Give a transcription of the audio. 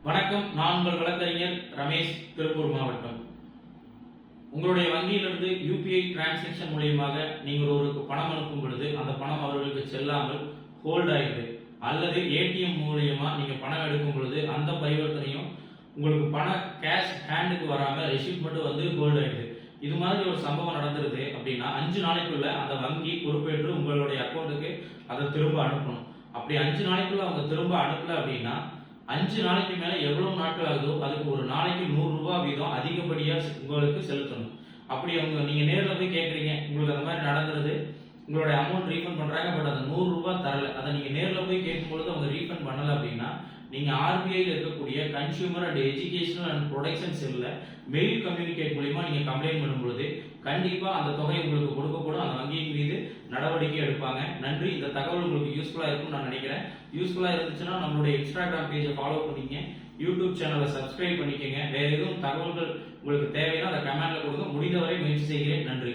வணக்கம். நான் உங்கள் வழக்கறிஞர் ரமேஷ், திருப்பூர் மாவட்டம். உங்களுடைய வங்கியிலிருந்து யூபிஐ டிரான்சாக்ஷன் மூலியமாக நீங்கள் ஒருவருக்கு பணம் அனுப்பும் பொழுது அந்த பணம் அவர்களுக்கு செல்லாமல் ஹோல்ட் ஆயிடுது, அல்லது ஏடிஎம் மூலியமா நீங்க பணம் எடுக்கும் பொழுது அந்த பரிவர்த்தனையும் உங்களுக்கு பணம் கேஷ் ஹேண்டுக்கு வராம ரெசிப்ட் மட்டும் வந்து ஹோல்ட் ஆயிடுது. இது மாதிரி ஒரு சம்பவம் நடந்துருது அப்படின்னா 5 நாளைக்குள்ள அந்த வங்கி பொறுப்பேற்று உங்களுடைய அக்கௌண்ட்டுக்கு அதை திரும்ப அனுப்பணும். அப்படி 5 நாளைக்குள்ள அவங்க திரும்ப அனுப்பல அப்படின்னா 5 நாளைக்கு மேல எவ்வளவு நாட்கள் ஆகுதோ அதுக்கு ஒரு நாளைக்கு 100 ரூபாய் வீதம் அதிகப்படியா உங்களுக்கு செலுத்தணும். அப்படி நீங்க நேரில் போய் கேட்குறீங்க, உங்களுக்கு அந்த மாதிரி நடந்துருது, உங்களுடைய அமௌண்ட் ரீஃபண்ட் பண்றாங்க, பட் அந்த 100 ரூபாய் தரல, அதை நீங்க நேரில் போய் கேட்கும்பொழுது அவங்க ரீஃபண்ட் பண்ணல அப்படின்னா நீங்க ஆர்பிஐல இருக்கக்கூடிய consumer and educational and protection செல்ல மெயில் கம்யூனிகேட் மூலியமா நீங்க கம்ப்ளைண்ட் பண்ணும்பொழுது கண்டிப்பா அந்த தொகை உங்களுக்கு கொடுக்கப்படும். அந்த வங்கியின் மீது நடவடிக்கை எடுப்பாங்க. நன்றி. இந்த தகவல் உங்களுக்கு யூஸ்ஃபுல்லா இருக்கும்னு நான் நினைக்கிறேன். யூஸ்ஃபுல்லா இருந்துச்சுன்னா நம்மளுடைய இன்ஸ்டாகிராம் பேஜை ஃபாலோ பண்ணிங்க, யூடியூப் சேனலை சப்ஸ்கிரைப் பண்ணிக்கங்க. வேற எதுவும் தகவல்கள் உங்களுக்கு தேவைன்னா அதை கமெண்ட்ல கொடுங்க. முடிந்தவரை முயற்சி செய்கிறேன். நன்றி.